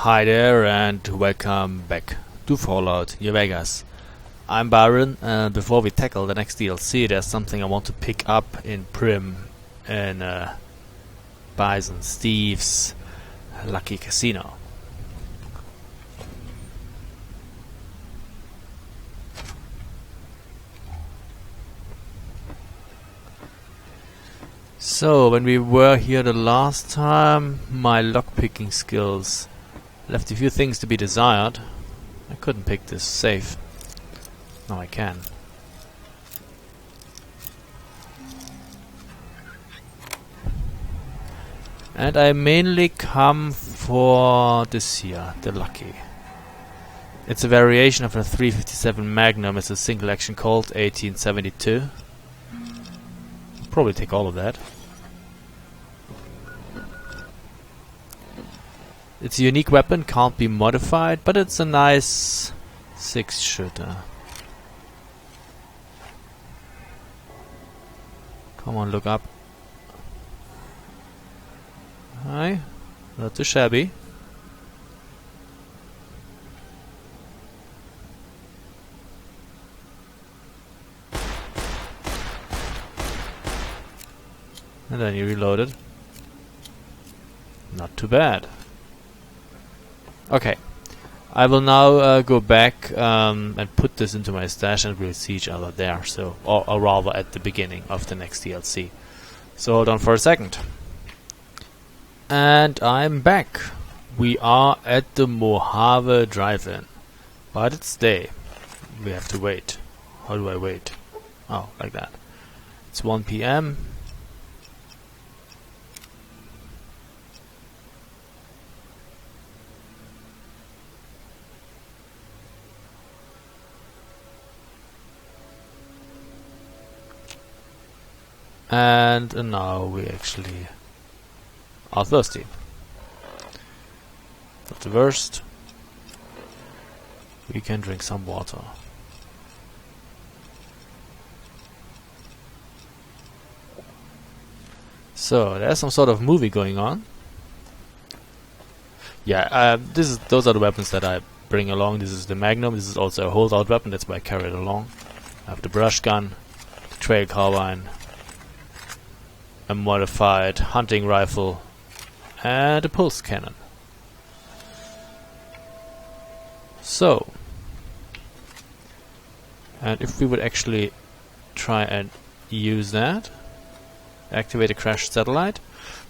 Hi there and welcome back to Fallout New Vegas. I'm Byron, and before we tackle the next DLC, there's something I want to pick up in Prim in Bison Steve's Lucky Casino. So, when we were here the last time, my lockpicking skills left a few things to be desired. I couldn't pick this safe. Now I can. And I mainly come for this here, the Lucky. It's a variation of a 357 Magnum. It's a single action Colt 1872. Probably take all of that. It's a unique weapon, can't be modified, but it's a nice 6-shooter. Come on, look up. Hi, not too shabby. And then you reload it. Not too bad. Okay, I will now go back and put this into my stash, and we'll see each other there. So, or rather, at the beginning of the next DLC. So hold on for a second. And I'm back. We are at the Mojave Drive-In, but it's day. We have to wait. How do I wait? Oh, like that. It's 1 p.m. And now we actually are thirsty. Not the worst. We can drink some water. So there's some sort of movie going on. Yeah, those are the weapons that I bring along. This is the Magnum. This is also a holdout weapon. That's why I carry it along. I have the brush gun, the trail carbine, a modified hunting rifle, and a pulse cannon. So, and if we would actually try and use that, activate a crashed satellite.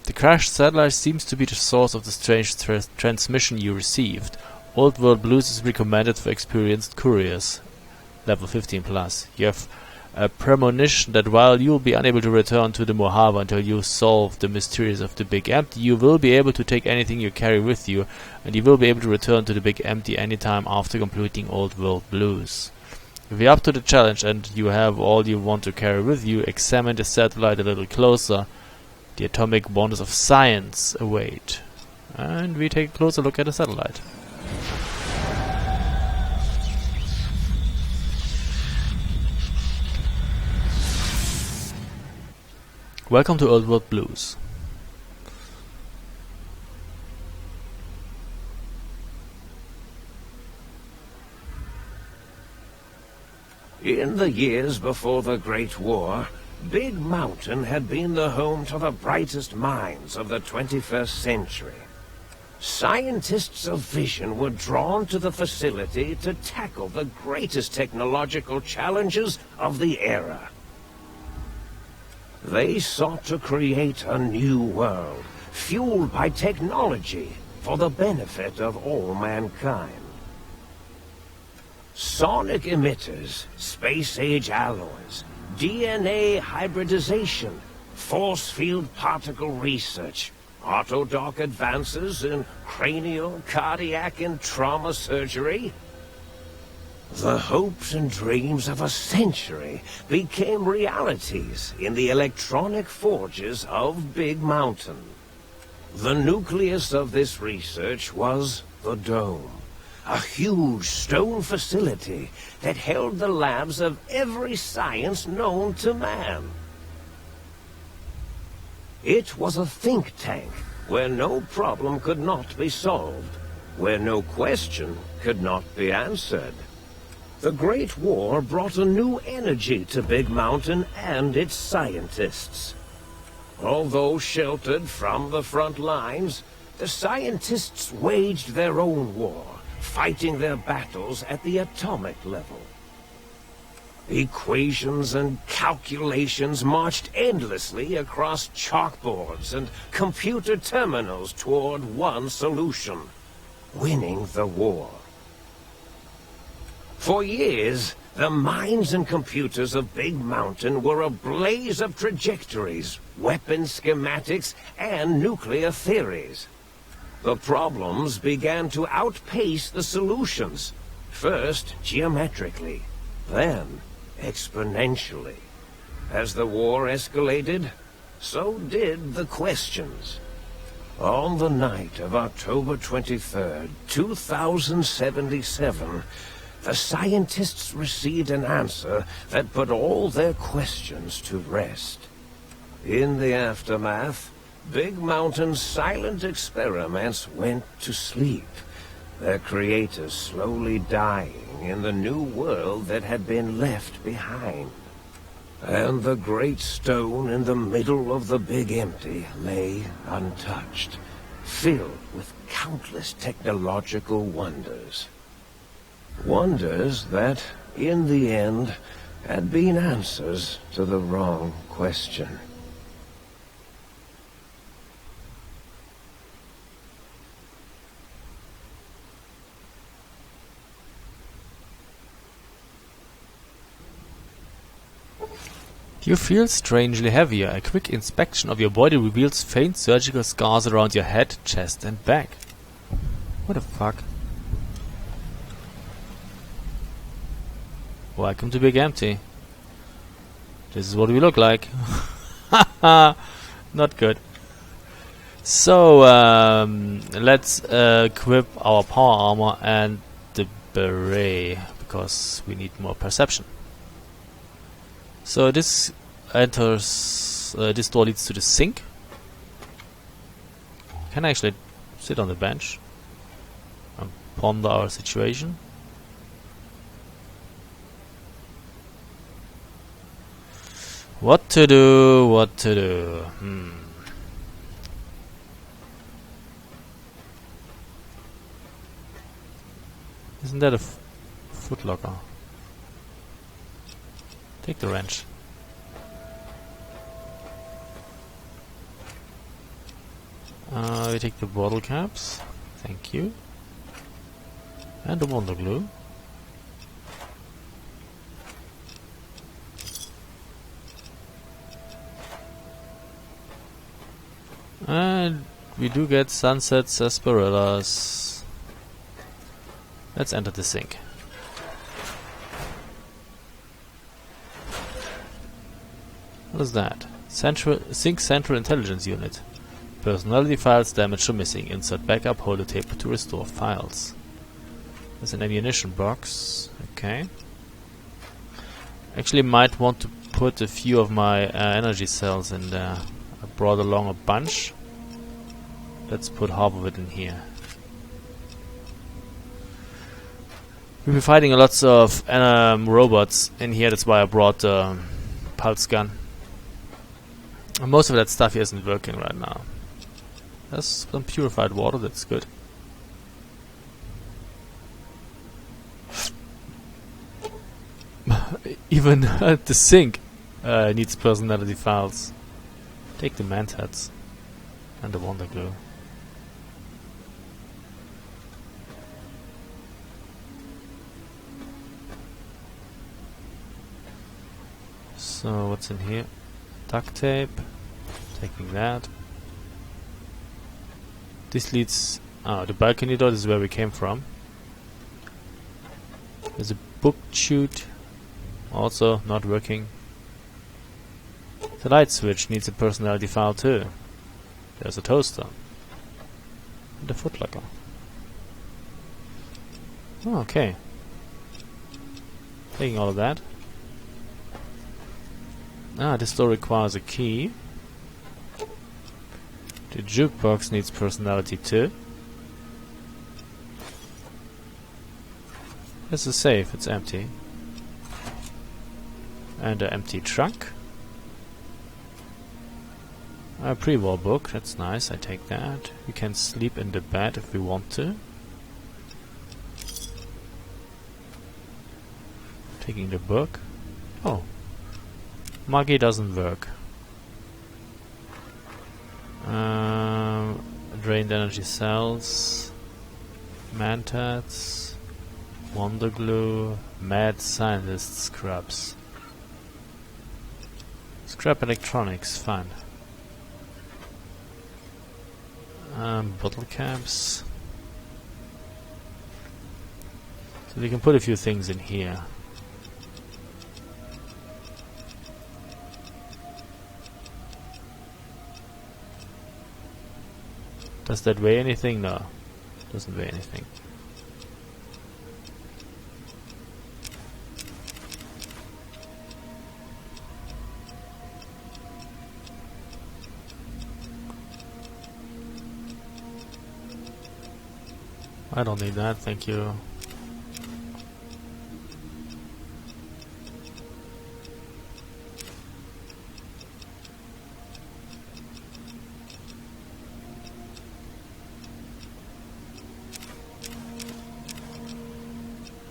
The crashed satellite seems to be the source of the strange transmission you received. Old World Blues is recommended for experienced couriers. Level 15 plus. You have a premonition that while you will be unable to return to the Mojave until you solve the mysteries of the Big Empty, you will be able to take anything you carry with you, and you will be able to return to the Big Empty anytime after completing Old World Blues. If you're up to the challenge and you have all you want to carry with you, examine the satellite a little closer. The atomic wonders of science await. And we take a closer look at the satellite. Welcome to Old World Blues. In the years before the Great War, Big Mountain had been the home to the brightest minds of the 21st century. Scientists of vision were drawn to the facility to tackle the greatest technological challenges of the era. They sought to create a new world, fueled by technology for the benefit of all mankind. Sonic emitters, space-age alloys, DNA hybridization, force field particle research, autodoc advances in cranial, cardiac, and trauma surgery. The hopes and dreams of a century became realities in the electronic forges of Big Mountain. The nucleus of this research was the Dome, a huge stone facility that held the labs of every science known to man. It was a think tank where no problem could not be solved. where no question could not be answered. The Great War brought a new energy to Big Mountain and its scientists. Although sheltered from the front lines, the scientists waged their own war, fighting their battles at the atomic level. Equations and calculations marched endlessly across chalkboards and computer terminals toward one solution: winning the war. For years, the minds and computers of Big Mountain were a blaze of trajectories, weapon schematics, and nuclear theories. The problems began to outpace the solutions, first geometrically, then exponentially. As the war escalated, so did the questions. On the night of October 23rd, 2077, the scientists received an answer that put all their questions to rest. In the aftermath, Big Mountain's silent experiments went to sleep, their creators slowly dying in the new world that had been left behind. And the great stone in the middle of the Big Empty lay untouched, filled with countless technological wonders. Wonders that, in the end, had been answers to the wrong question. You feel strangely heavier. A quick inspection of your body reveals faint surgical scars around your head, chest and back. What the fuck? Welcome to Big Empty. This is what we look like. Not good. So, let's equip our power armor and the beret, because we need more perception. So this enters, this door leads to the sink. Can I actually sit on the bench and ponder our situation? What to do, what to do? Isn't that a footlocker? Take the wrench. We take the bottle caps. Thank you. And the wonder glue. And we do get sunset sarsaparillas. Let's enter the sink. What is that? Sync Central Intelligence Unit. Personality files damaged or missing. Insert backup holotape to restore files. There's an ammunition box. Okay. Actually might want to put a few of my energy cells in there. I brought along a bunch. Let's put half of it in here. We'll be fighting lots of robots in here, that's why I brought the pulse gun. And most of that stuff here isn't working right now. There's some purified water, that's good. Even the sink needs personality files. Take the mantats and the wonder glue. So what's in here? Duct tape. Taking that. This leads... the balcony door, this is where we came from. There's a book chute. Also not working. The light switch needs a personality file too. There's a toaster. And a footlocker. Oh, okay. Taking all of that. This door requires a key. The jukebox needs personality too. There's a safe, it's empty. And an empty trunk. A pre-war book, that's nice, I take that. We can sleep in the bed if we want to. Taking the book. Oh. Maggie doesn't work. Drained energy cells. Mantats. Wonder glue. Mad scientist scrubs. Scrap electronics, fine. Bottle caps. So we can put a few things in here. Does that weigh anything? No. Doesn't weigh anything. I don't need that, thank you.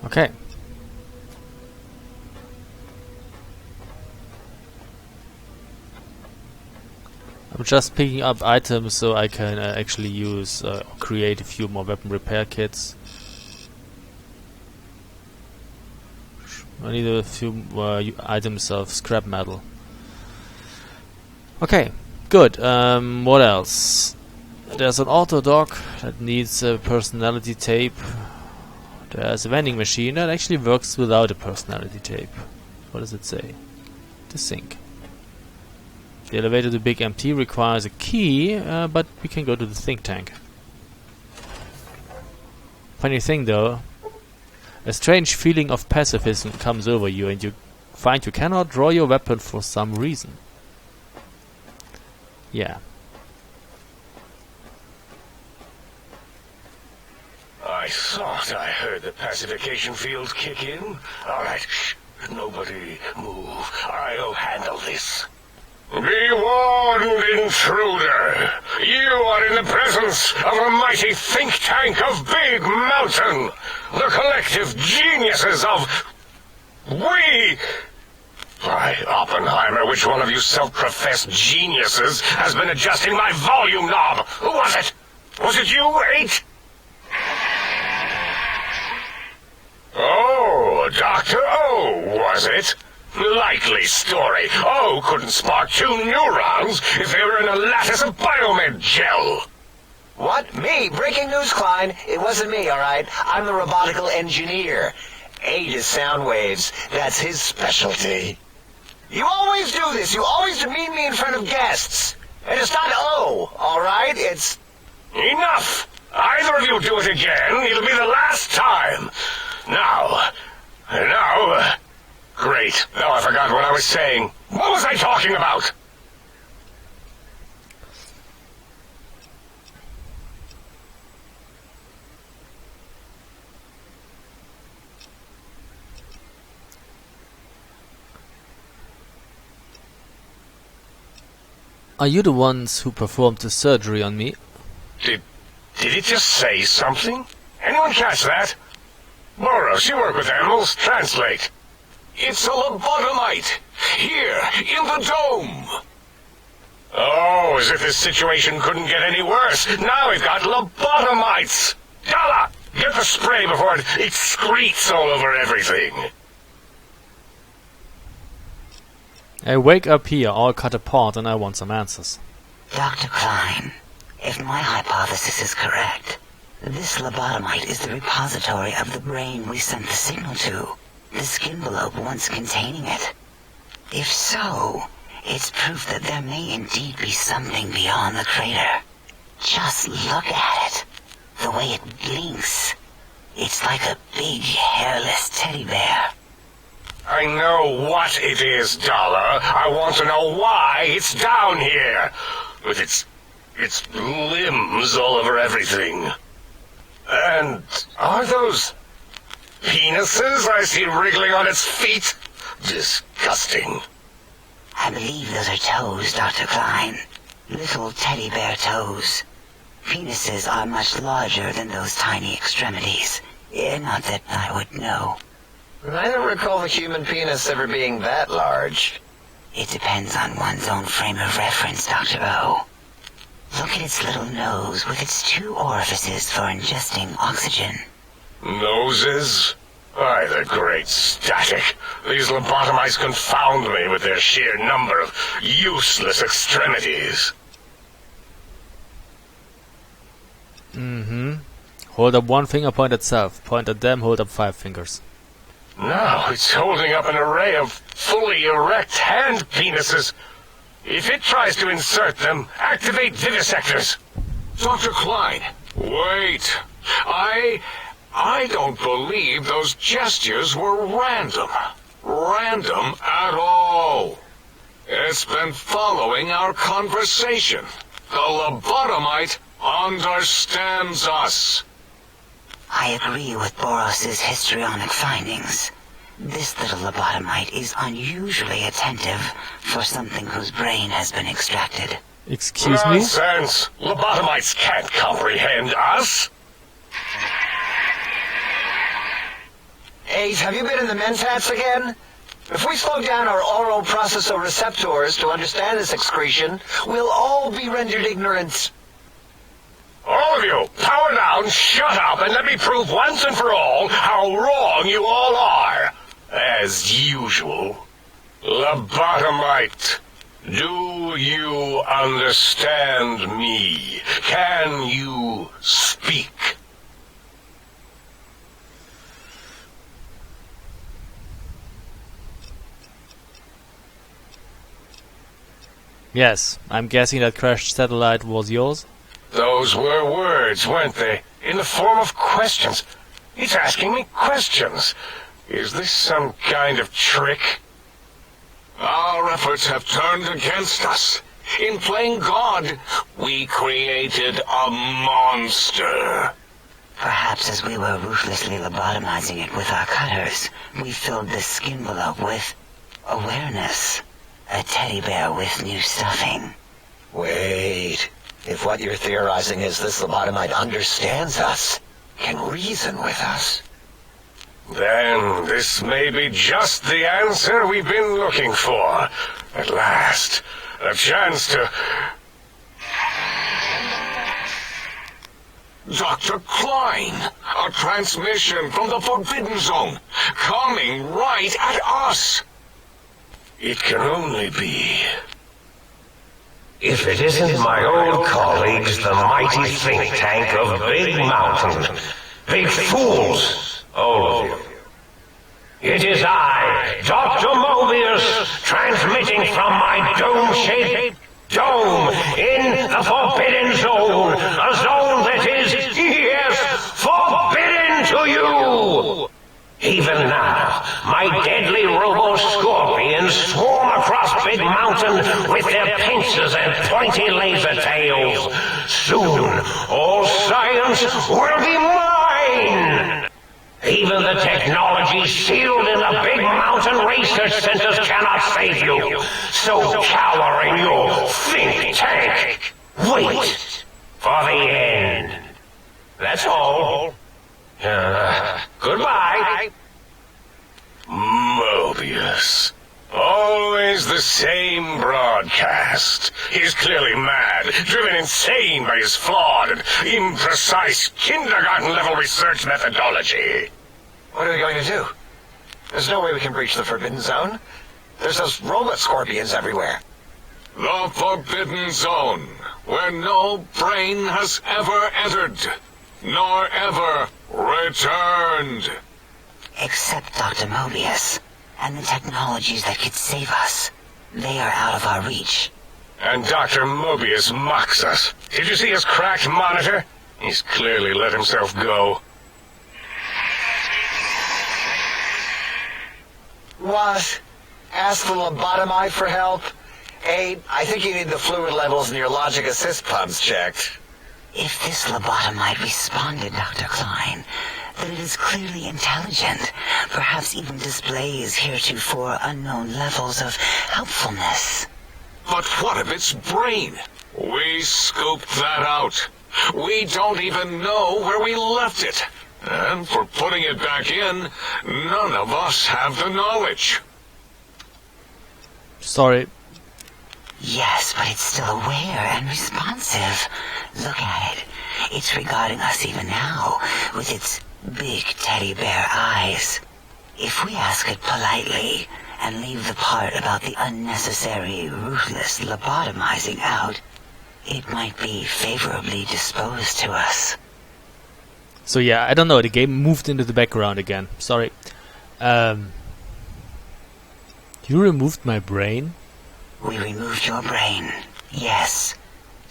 Okay. I'm just picking up items so I can actually use create a few more weapon repair kits. I need a few items of scrap metal. Okay, good. What else? There's an auto dock that needs a personality tape. There's a vending machine that actually works without a personality tape. What does it say? The sink. The elevator to Big MT requires a key, but we can go to the think tank. Funny thing though, a strange feeling of pacifism comes over you and you find you cannot draw your weapon for some reason. Yeah. I thought I heard the pacification field kick in. Alright, shh. Nobody move. I'll handle this. Be warned, intruder. You are in the presence of a mighty think tank of Big Mountain. The collective geniuses of... We... Why, Oppenheimer, which one of you self-professed geniuses has been adjusting my volume knob? Who was it? Was it you, 8? Oh, Dr. O, was it? Likely story. O couldn't spark 2 neurons if they were in a lattice of biomed gel. What? Me? Breaking news, Klein. It wasn't me, alright? I'm the robotical engineer. 8 is sound waves. That's his specialty. You always do this. You always demean me in front of guests. And it's not O, alright? It's... Enough! Either of you do it again, it'll be the last time. Now... Great. Now I forgot what I was saying. What was I talking about? Are you the ones who performed the surgery on me? Did it just say something? Anyone catch that? Boros, you work with animals. Translate. It's a lobotomite. Here, in the dome. Oh, as if this situation couldn't get any worse. Now we've got lobotomites. Dalla, get the spray before it excretes all over everything. I wake up here all cut apart and I want some answers. Dr. Klein, if my hypothesis is correct, this lobotomite is the repository of the brain we sent the signal to, the skin envelope once containing it. If so, it's proof that there may indeed be something beyond the crater. Just look at it. The way it blinks. It's like a big, hairless teddy bear. I know what it is, Dollar. I want to know why it's down here. With its limbs all over everything. And are those Penises I see wriggling on its feet? Disgusting. I believe those are toes, Dr. Klein. Little teddy bear toes. Penises are much larger than those tiny extremities. Not that I would know. I don't recall the human penis ever being that large. It depends on one's own frame of reference, Dr. O. Look at its little nose with its 2 orifices for ingesting oxygen. Noses? Why, the great static. These lobotomites confound me with their sheer number of useless extremities. Hold up 1 finger, point at self. Point at them, hold up 5 fingers. Now it's holding up an array of fully erect hand penises. If it tries to insert them, activate vivisectors. Dr. Klein, wait. I don't believe those gestures were random. Random at all. It's been following our conversation. The lobotomite understands us. I agree with Boros's histrionic findings. This little lobotomite is unusually attentive for something whose brain has been extracted. Excuse me? Nonsense! Lobotomites can't comprehend us! Ace, have you been in the mentats again? If we slow down our oral processoreceptors to understand this excretion, we'll all be rendered ignorant. All of you, power down, shut up, and let me prove once and for all how wrong you all are. As usual. Lobotomite, do you understand me? Can you speak? Yes, I'm guessing that crashed satellite was yours? Those were words, weren't they? In the form of questions. He's asking me questions. Is this some kind of trick? Our efforts have turned against us. In playing God, we created a monster. Perhaps as we were ruthlessly lobotomizing it with our cutters, we filled the skin envelope with awareness. A teddy bear with new stuffing. Wait. If what you're theorizing is this lobotomite understands us, can reason with us, then this may be just the answer we've been looking for. At last, a chance to... Dr. Klein, a transmission from the Forbidden Zone, coming right at us. It can only be... If it isn't my old colleagues, the mighty think tank of Big Mountain. Big fools, all of you. It is I, Dr. Mobius, transmitting from my dome-shaped dome in the Forbidden Zone. A zone that is, yes, forbidden to you. Even now, my deadly robo-scorpions swarm across Big Mountain with their pincers and pointy laser tails. Soon, all science will be mine! Even the technology sealed in the Big Mountain research centers cannot save you. So cower in your think tank. Wait for the end. That's all. Goodbye. Mobius. Always the same broadcast. He's clearly mad, driven insane by his flawed and imprecise kindergarten-level research methodology. what are we going to do? There's no way we can breach the Forbidden Zone. There's those robot scorpions everywhere. The Forbidden Zone, where no brain has ever entered, nor ever returned. Except Dr. Mobius, and the technologies that could save us. They are out of our reach. And Dr. Mobius mocks us. Did you see his cracked monitor? He's clearly let himself go. What? Ask the lobotomite for help? Aid, I think you need the fluid levels in your logic assist pumps checked. If this lobotomite responded, Dr. Klein, that it is clearly intelligent, perhaps even displays heretofore unknown levels of helpfulness. But what of its brain? We scooped that out. We don't even know where we left it. And for putting it back in, none of us have the knowledge. Sorry. Yes, but it's still aware and responsive. Look at it. It's regarding us even now, with its big teddy bear eyes. If we ask it politely, and leave the part about the unnecessary, ruthless lobotomizing out, it might be favorably disposed to us. So yeah, I don't know, the game moved into the background again. Sorry. You removed my brain? We removed your brain, yes.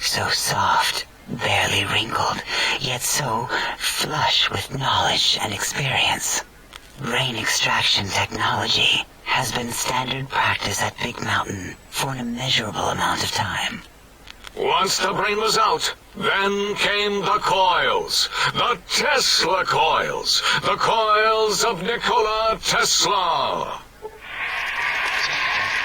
So soft, barely wrinkled, yet so flush with knowledge and experience. Brain extraction technology has been standard practice at Big Mountain for an immeasurable amount of time. Once the brain was out, then came the coils. The Tesla coils. The coils of Nikola Tesla.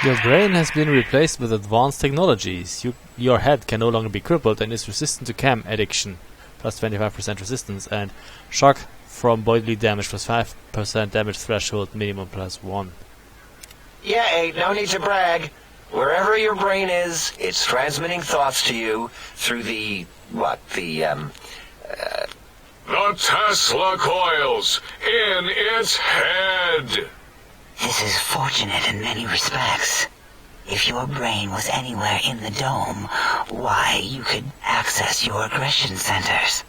Your brain has been replaced with advanced technologies. Your head can no longer be crippled and is resistant to chem addiction, plus 25% resistance, and shock from bodily damage, plus 5% damage threshold minimum, plus 1. Yeah, no need to brag. Wherever your brain is, it's transmitting thoughts to you through the Tesla coils in its head. This is fortunate in many respects. If your brain was anywhere in the dome, why, you could access your aggression centers.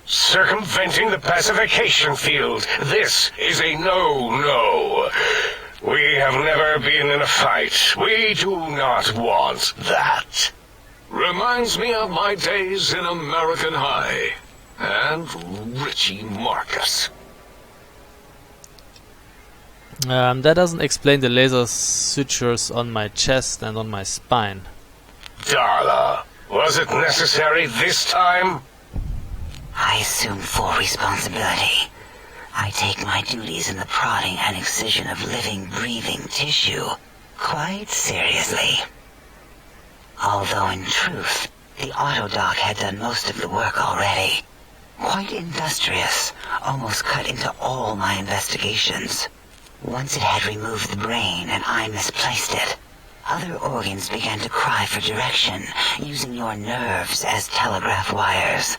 Circumventing the pacification field. This is a no-no. We have never been in a fight. We do not want that. Reminds me of my days in American High. And Richie Marcus. That doesn't explain the laser sutures on my chest and on my spine. Darla, was it necessary this time? I assume full responsibility. I take my duties in the prodding and excision of living, breathing tissue quite seriously. Although in truth, the autodoc had done most of the work already. Quite industrious, almost cut into all my investigations. Once it had removed the brain and I misplaced it, other organs began to cry for direction, using your nerves as telegraph wires.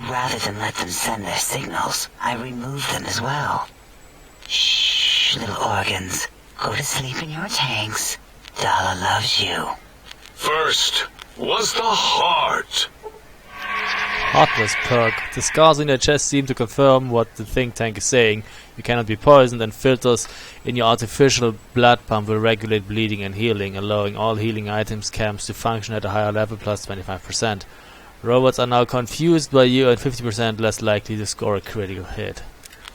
Rather than let them send their signals, I removed them as well. Shh, little organs. Go to sleep in your tanks. Dala loves you. First was the heart. Heartless perk. The scars in your chest seem to confirm what the think tank is saying. You cannot be poisoned, and filters in your artificial blood pump will regulate bleeding and healing, allowing all healing items camps to function at a higher level, plus 25%. Robots are now confused by you and 50% less likely to score a critical hit.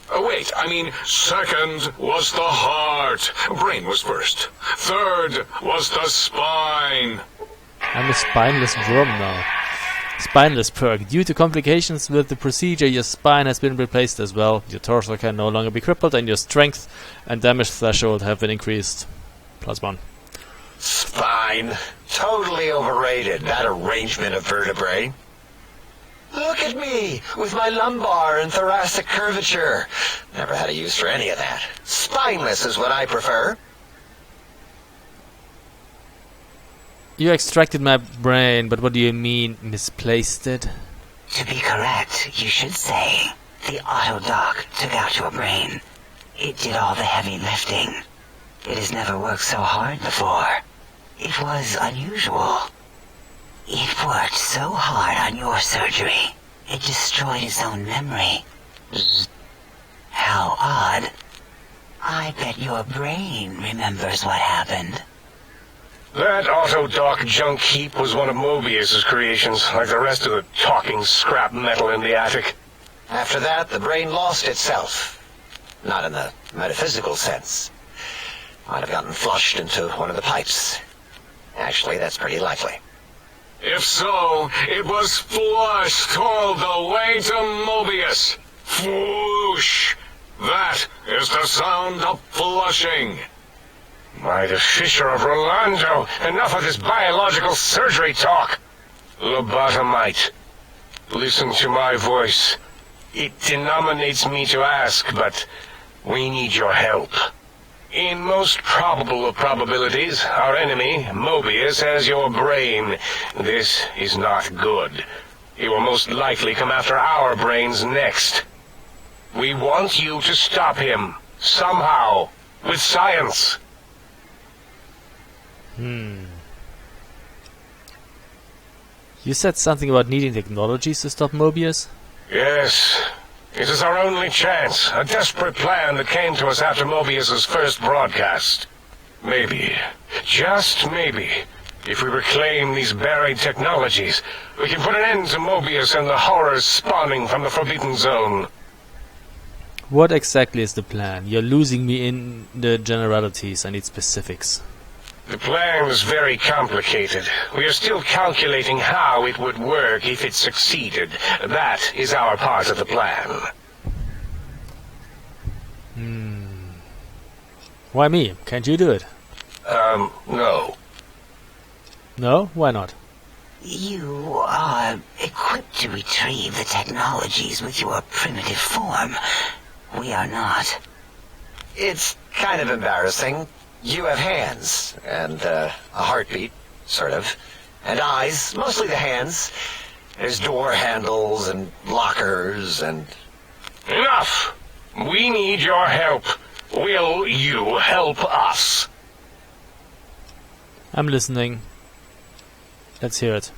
Wait, I mean, second was the heart. Brain was first. Third was the spine. I'm a spineless worm now. Spineless perk. Due to complications with the procedure, your spine has been replaced as well. Your torso can no longer be crippled, and your strength and damage threshold have been increased. Plus 1. spine. Totally overrated, that arrangement of vertebrae. Look at me, with my lumbar and thoracic curvature. Never had a use for any of that. Spineless is what I prefer. You extracted my brain, but what do you mean, misplaced it? To be correct, you should say, the autodoc took out your brain. It did all the heavy lifting. It has never worked so hard before. It was unusual. It worked so hard on your surgery, it destroyed its own memory. How odd. I bet your brain remembers what happened. That autodoc junk heap was one of Mobius's creations, like the rest of the talking scrap metal in the attic. After that, the brain lost itself. Not in the metaphysical sense. Might have gotten flushed into one of the pipes. Actually, that's pretty likely. If so, it was flushed all the way to Mobius. Flush! That is the sound of flushing. By the Fisher of Rolando, enough of this biological surgery talk. Lobotomite, listen to my voice. It denominates me to ask, but we need your help. In most probable of probabilities, our enemy, Mobius, has your brain. This is not good. He will most likely come after our brains next. We want you to stop him, somehow, with science. You said something about needing technologies to stop Mobius? Yes. It is our only chance, a desperate plan that came to us after Mobius's first broadcast. Maybe, just maybe, if we reclaim these buried technologies, we can put an end to Mobius and the horrors spawning from the Forbidden Zone. What exactly is the plan? You're losing me in the generalities. I need specifics. The plan is very complicated. We are still calculating how it would work if it succeeded. That is our part of the plan. Why me? Can't you do it? No. No? Why not? You are equipped to retrieve the technologies with your primitive form. We are not. It's kind of embarrassing. You have hands, and a heartbeat, sort of, and eyes, mostly the hands. There's door handles and lockers and... Enough! We need your help. Will you help us? I'm listening. Let's hear it.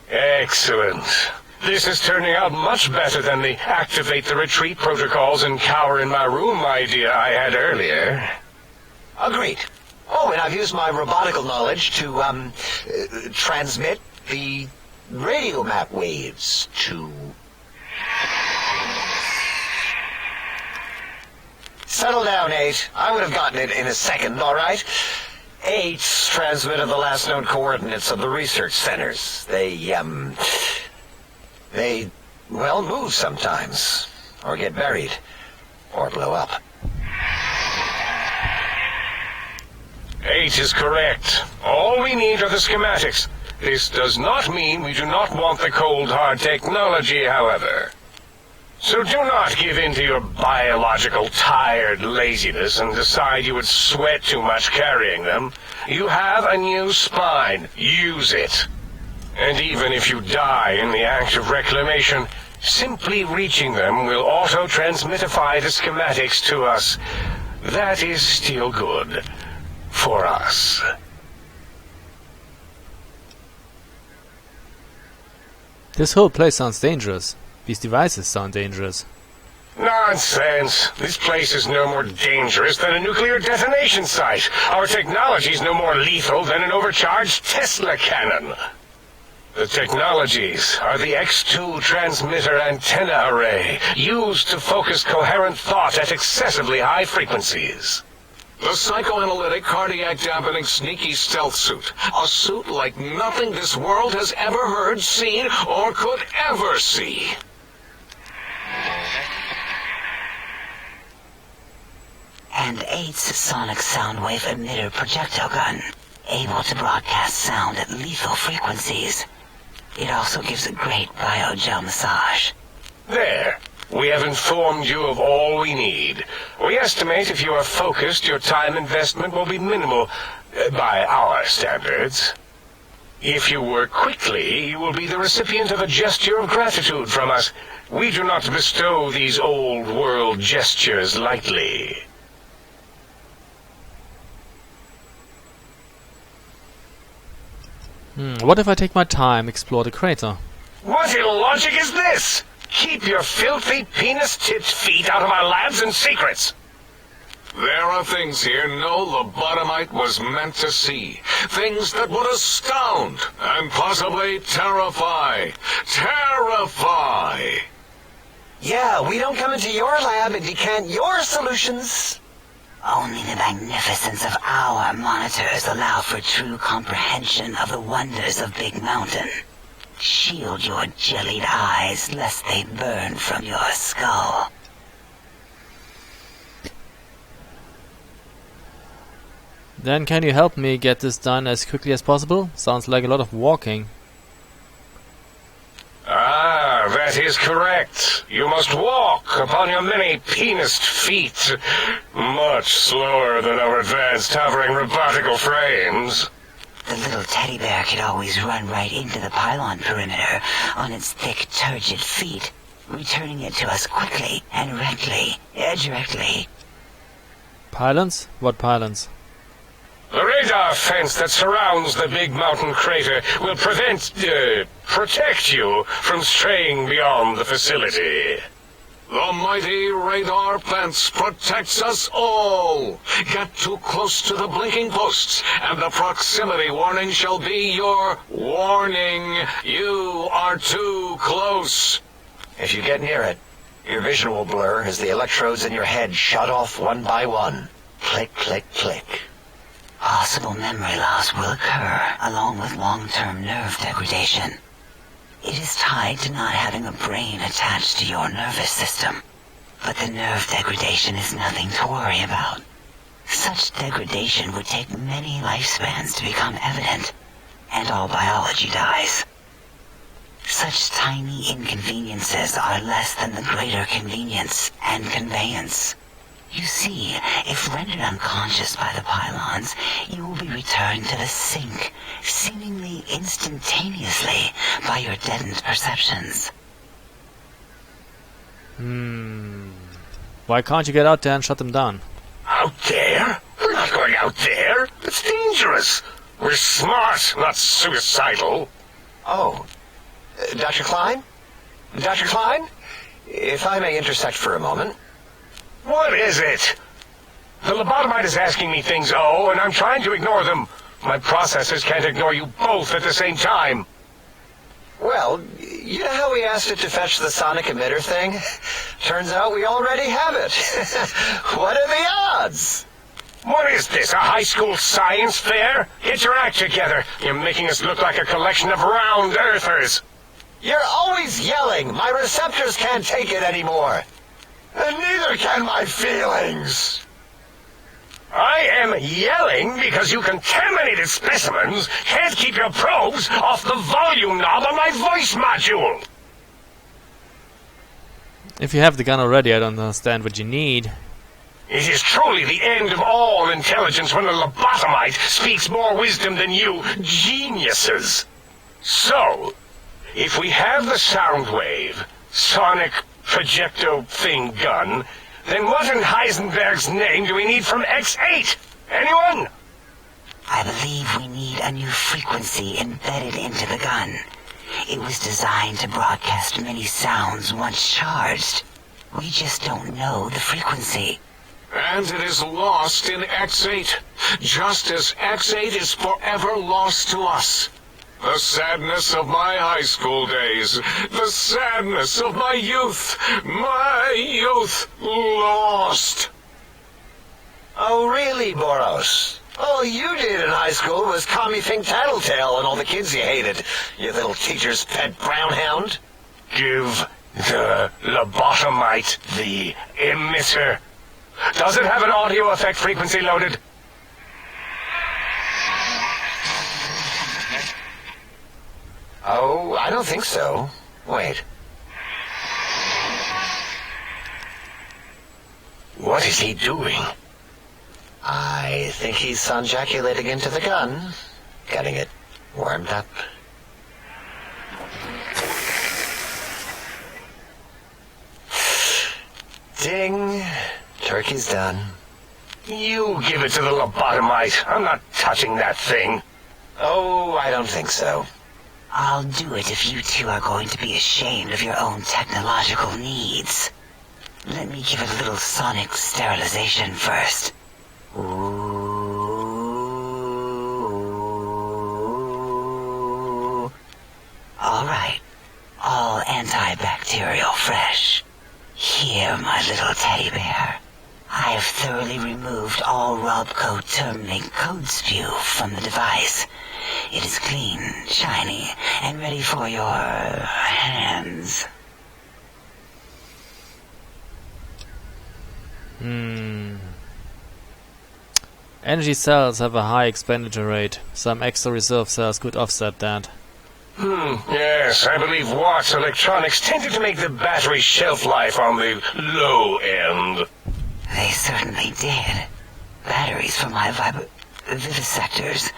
Excellent. This is turning out much better than the activate the retreat protocols and cower in my room idea I had earlier. Agreed. Oh, and I've used my robotical knowledge to, transmit the radio map waves to... Settle down, 8. I would have gotten it in a second, all right? 8's transmitted the last known coordinates of the research centers. They, well, move sometimes. Or get buried. Or blow up. 8 is correct. All we need are the schematics. This does not mean we do not want the cold hard technology, however. So do not give in to your biological tired laziness and decide you would sweat too much carrying them. You have a new spine. Use it. And even if you die in the act of reclamation, simply reaching them will auto-transmitify the schematics to us. That is still good. For us. This whole place sounds dangerous. These devices sound dangerous. Nonsense! This place is no more dangerous than a nuclear detonation site. Our technology is no more lethal than an overcharged Tesla cannon. The technologies are the X2 transmitter antenna array, used to focus coherent thought at excessively high frequencies. The psychoanalytic, cardiac dampening, sneaky stealth suit. A suit like nothing this world has ever heard, seen, or could ever see. And 8's sonic soundwave emitter projectile gun, able to broadcast sound at lethal frequencies. It also gives a great biogel massage. There. We have informed you of all we need. We estimate if you are focused, your time investment will be minimal, by our standards. If you work quickly, you will be the recipient of a gesture of gratitude from us. We do not bestow these old-world gestures lightly. What if I take my time, explore the crater? What illogic is this? Keep your filthy, penis-tipped feet out of our labs and secrets! There are things here no lobotomite was meant to see. Things that would astound and possibly terrify. Terrify! Yeah, we don't come into your lab and decant your solutions. Only the magnificence of our monitors allow for true comprehension of the wonders of Big Mountain. Shield your jellied eyes lest they burn from your skull. Then can you help me get this done as quickly as possible? Sounds like a lot of walking. Ah, that is correct. You must walk upon your many penised feet, much slower than our advanced hovering robotical frames. The little teddy bear could always run right into the pylon perimeter on its thick, turgid feet, returning it to us quickly and directly. Pylons? What pylons? The radar fence that surrounds the big mountain crater will protect you from straying beyond the facility. The mighty radar fence protects us all. Get too close to the blinking posts, and the proximity warning shall be your warning. You are too close. If you get near it, your vision will blur as the electrodes in your head shut off one by one. Click, click, click. Possible memory loss will occur, along with long-term nerve degradation. It is tied to not having a brain attached to your nervous system. But the nerve degradation is nothing to worry about. Such degradation would take many lifespans to become evident, and all biology dies. Such tiny inconveniences are less than the greater convenience and conveyance. You see, if rendered unconscious by the pylons, you will be returned to the sink, seemingly instantaneously, by your deadened perceptions. Why can't you get out there and shut them down? Out there? We're not going out there. It's dangerous. We're smart, not suicidal. Oh, Dr. Klein? Dr. Klein? If I may intersect for a moment. What is it? The lobotomite is asking me things, and I'm trying to ignore them. My processors can't ignore you both at the same time. Well, you know how we asked it to fetch the sonic emitter thing? Turns out we already have it. What are the odds? What is this, a high school science fair? Get your act together. You're making us look like a collection of round earthers. You're always yelling. My receptors can't take it anymore. And neither can my feelings. I am yelling because you contaminated specimens can't keep your probes off the volume knob on my voice module. If you have the gun already, I don't understand what you need. It is truly the end of all intelligence when a lobotomite speaks more wisdom than you geniuses. So, if we have the sound wave, sonic projecto thing gun, then what in Heisenberg's name do we need from X8? Anyone? I believe we need a new frequency embedded into the gun. It was designed to broadcast many sounds once charged. We just don't know the frequency. And it is lost in X8, just as X8 is forever lost to us. The sadness of my high school days, the sadness of my youth lost. Oh, really, Boros? All you did in high school was call me Fink Tattletale and all the kids you hated, you little teacher's pet brown hound. Give the lobotomite the emitter. Does it have an audio effect frequency loaded? Oh, I don't think so. Wait. What is he doing? I think he's sonjaculating into the gun, getting it warmed up. Ding. Turkey's done. You give it to the lobotomite. I'm not touching that thing. Oh, I don't think so. I'll do it if you two are going to be ashamed of your own technological needs. Let me give it a little sonic sterilization first. Ooh. All right. All antibacterial fresh. Here, my little teddy bear. I have thoroughly removed all Robco terminate code spew from the device. It is clean, shiny, and ready for your hands. Energy cells have a high expenditure rate. Some extra reserve cells could offset that. Yes, I believe Watt's electronics tended to make the battery shelf life on the low end. They certainly did. Batteries for my vivisectors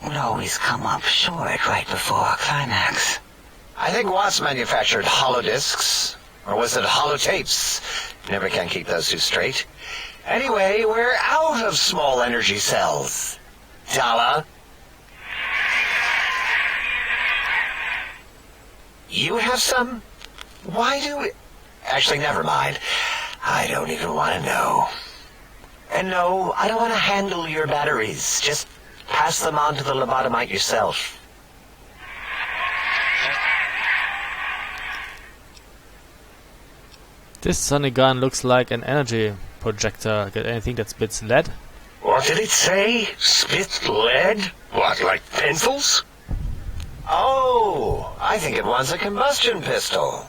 would always come up short right before climax. I think Watts manufactured holodiscs, or was it holotapes? Never can keep those two straight. Anyway, we're out of small energy cells. Dala? You have some? Why do we... Actually, never mind. I don't even want to know. And no, I don't want to handle your batteries. Just pass them on to the lobotomite yourself. This sonic gun looks like an energy projector. Got anything that spits lead? What did it say? Spit lead? What, like pencils? Oh, I think it wants a combustion pistol.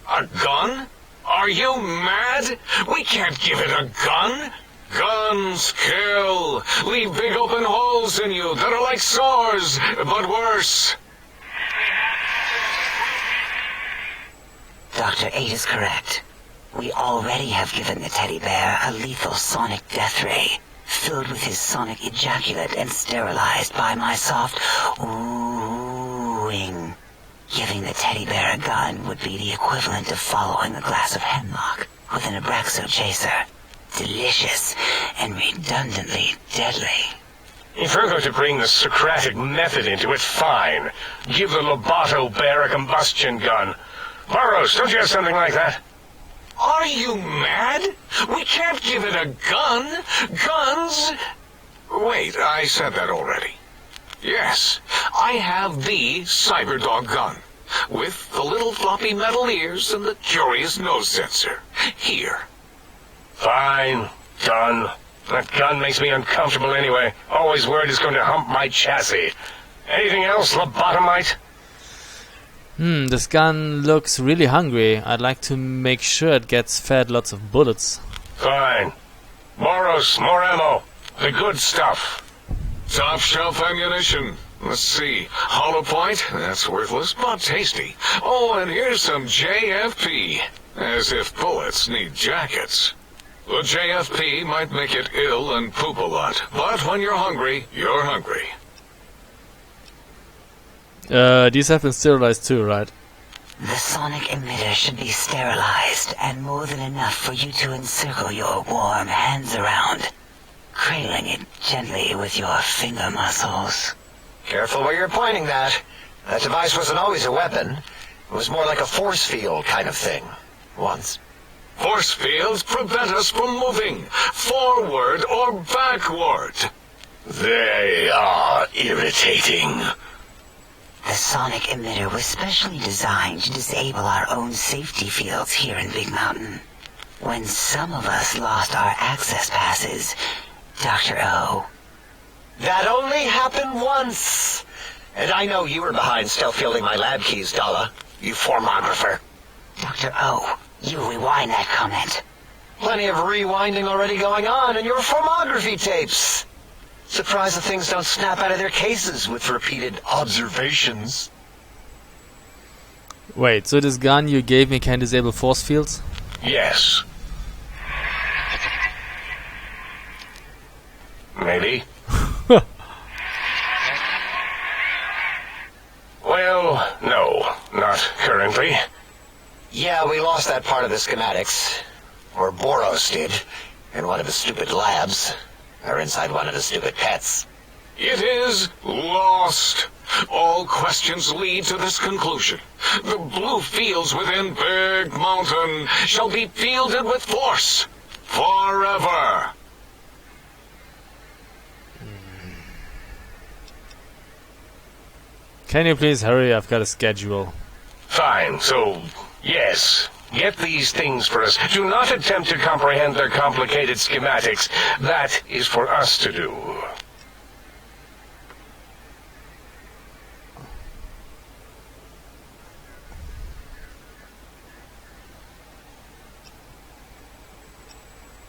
A gun? Are you mad? We can't give it a gun. Guns kill. Leave big open holes in you that are like sores, but worse. Dr. 8 is correct. We already have given the teddy bear a lethal sonic death ray, filled with his sonic ejaculate and sterilized by my soft oohing. Giving the teddy bear a gun would be the equivalent of following a glass of hemlock with an Abraxo chaser. Delicious and redundantly deadly. If you're going to bring the Socratic method into it, fine. Give the Loboto bear a combustion gun. Burroughs, don't you have something like that? Are you mad? We can't give it a gun. Guns... Wait, I said that already. Yes, I have the Cyberdog gun, with the little floppy metal ears and the curious nose sensor. Here. Fine. Done. That gun makes me uncomfortable anyway. Always worried it's going to hump my chassis. Anything else, lobotomite? This gun looks really hungry. I'd like to make sure it gets fed lots of bullets. Fine. Boros, more ammo. The good stuff. Top shelf ammunition. Let's see. Hollow point? That's worthless, but tasty. Oh, and here's some JFP. As if bullets need jackets. The JFP might make it ill and poop a lot, but when you're hungry, you're hungry. These have been sterilized too, right? The sonic emitter should be sterilized and more than enough for you to encircle your warm hands around, cradling it gently with your finger muscles. Careful where you're pointing that. That device wasn't always a weapon. It was more like a force field kind of thing. Once. Force fields prevent us from moving, forward or backward. They are irritating. The sonic emitter was specially designed to disable our own safety fields here in Big Mountain. When some of us lost our access passes, Dr. O. That only happened once. And I know you were behind stealth fielding my lab keys, Dala. You formographer. Dr. O, you rewind that comment. Plenty of rewinding already going on in your formography tapes. Surprised that things don't snap out of their cases with repeated observations. Wait, so this gun you gave me can disable force fields? Yes. Maybe. Well, no, not currently. Yeah, we lost that part of the schematics. Or Boros did, in one of his stupid labs. Or inside one of his stupid pets. It is lost. All questions lead to this conclusion. The blue fields within Big Mountain shall be fielded with force. Forever. Can you please hurry? I've got a schedule. Fine, so, yes. Get these things for us. Do not attempt to comprehend their complicated schematics. That is for us to do.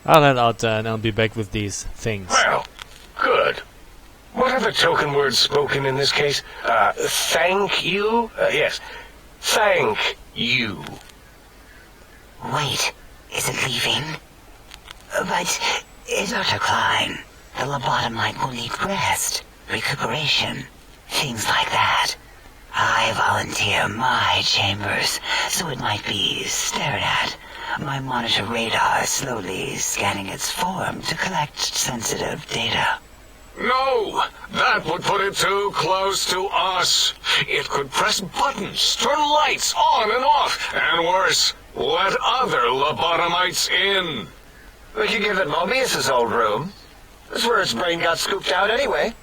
I'll head out there and I'll be back with these things. Well, good. What are the token words spoken in this case? Thank you? Yes. Thank you. Wait, is it leaving? But, Dr. Klein, the lobotomite will need rest, recuperation, things like that. I volunteer my chambers, so it might be stared at. My monitor radar slowly scanning its form to collect sensitive data. No! That would put it too close to us. It could press buttons, turn lights on and off, and worse, let other lobotomites in. We could give it Mobius's old room. That's where its brain got scooped out anyway.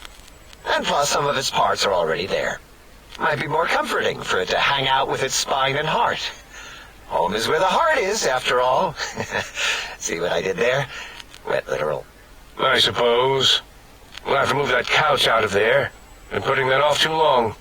And plus some of its parts are already there. Might be more comforting for it to hang out with its spine and heart. Home is where the heart is, after all. See what I did there? Wet literal. I suppose. We'll have to move that couch out of there. Been putting that off too long.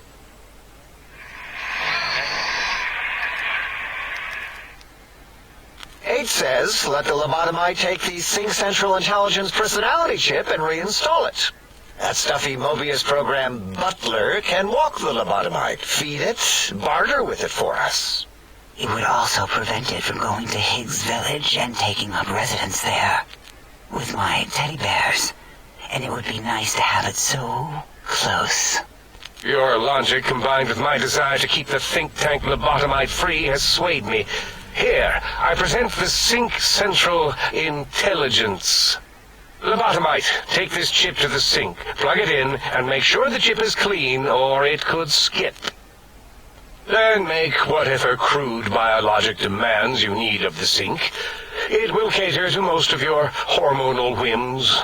H says, let the lobotomite take the Sync Central Intelligence personality chip and reinstall it. That stuffy Mobius program Butler can walk the lobotomite, feed it, barter with it for us. It would also prevent it from going to Higgs Village and taking up residence there. With my teddy bears. And it would be nice to have it so close. Your logic combined with my desire to keep the think tank lobotomite free has swayed me. Here, I present the Sync Central Intelligence. Lobotomite, take this chip to the sink, plug it in, and make sure the chip is clean, or it could skip. Then make whatever crude biologic demands you need of the sink. It will cater to most of your hormonal whims.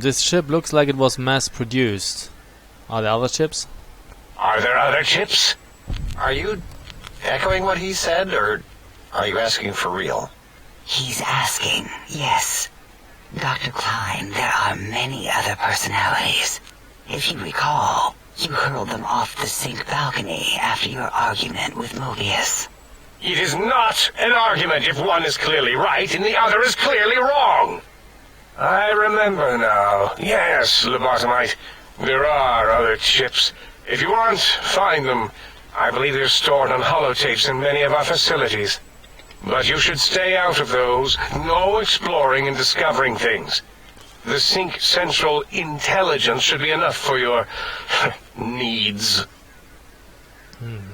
This chip looks like it was mass-produced. Are there other chips? Are there other chips? Are you echoing what he said, or are you asking for real? He's asking, yes. Dr. Klein, there are many other personalities. If you recall, you hurled them off the sink balcony after your argument with Mobius. It is not an argument if one is clearly right and the other is clearly wrong. I remember now. Yes, lobotomite. There are other chips. If you want, find them. I believe they're stored on holotapes in many of our facilities. But you should stay out of those. No exploring and discovering things. The Sync Central Intelligence should be enough for your needs.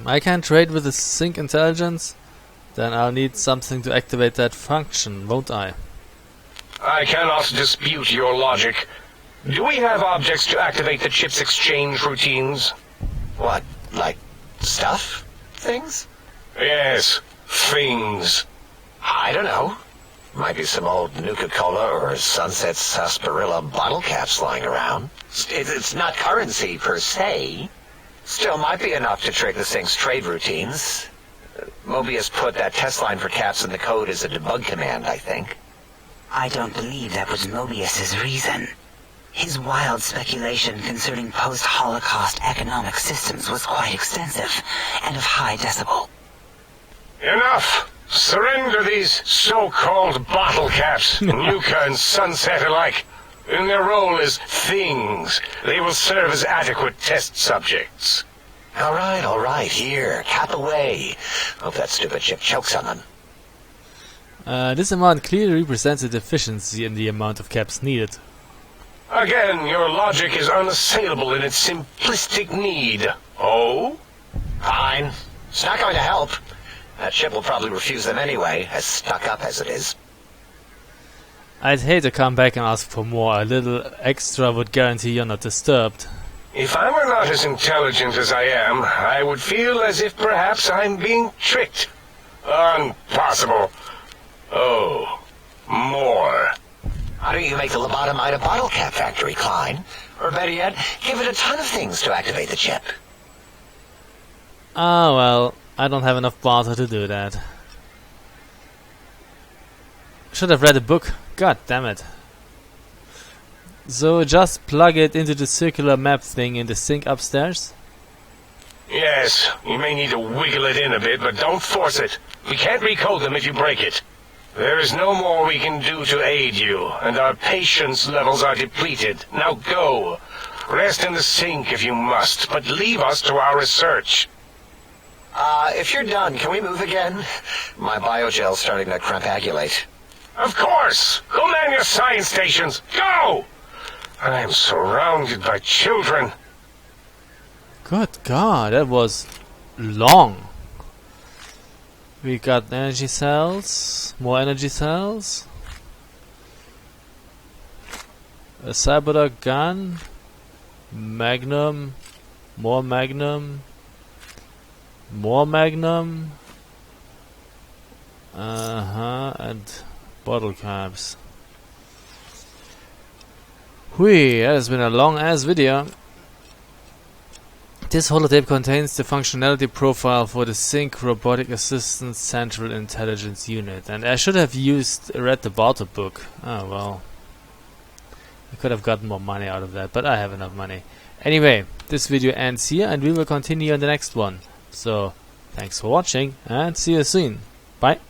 I can't trade with the Sync Intelligence? Then I'll need something to activate that function, won't I? I cannot dispute your logic. Do we have objects to activate the chip's exchange routines? What, like stuff? Things? Yes, things. I don't know. Might be some old Nuka-Cola or Sunset Sarsaparilla bottle caps lying around. It's not currency per se. Still might be enough to trigger the Sync's trade routines. Mobius put that test line for caps in the code as a debug command, I think. I don't believe that was Mobius's reason. His wild speculation concerning post-Holocaust economic systems was quite extensive and of high decibel. Enough! Surrender these so-called bottle caps, Nuka and Sunset alike. In their role as things, they will serve as adequate test subjects. All right, here, cap away. Hope that stupid chip chokes on them. This amount clearly represents a deficiency in the amount of caps needed. Again, your logic is unassailable in its simplistic need. Oh? Fine. It's not going to help. That chip will probably refuse them anyway, as stuck up as it is. I'd hate to come back and ask for more. A little extra would guarantee you're not disturbed. If I were not as intelligent as I am, I would feel as if perhaps I'm being tricked. Impossible. Oh, more. Why don't you make the lobotomite a bottle cap factory, Klein? Or better yet, give it a ton of things to activate the chip. Ah, well, I don't have enough barter to do that. Should have read a book. God damn it. So just plug it into the circular map thing in the sink upstairs? Yes, you may need to wiggle it in a bit, but don't force it. We can't recode them if you break it. There is no more we can do to aid you, and our patience levels are depleted. Now go. Rest in the sink if you must, but leave us to our research. If you're done, can we move again? My biogel's starting to crampagulate. Of course! Go man your science stations! Go! I am surrounded by children. Good God, that was long. We got energy cells, more energy cells, a cyber gun, magnum, more magnum, more magnum, and bottle caps. Whee, that has been a long ass video. This holotape contains the functionality profile for the Sync Robotic Assistance Central Intelligence Unit, and I should have read the Barter book. Oh well, I could have gotten more money out of that, but I have enough money. Anyway, this video ends here, and we will continue on the next one. So, thanks for watching, and see you soon. Bye.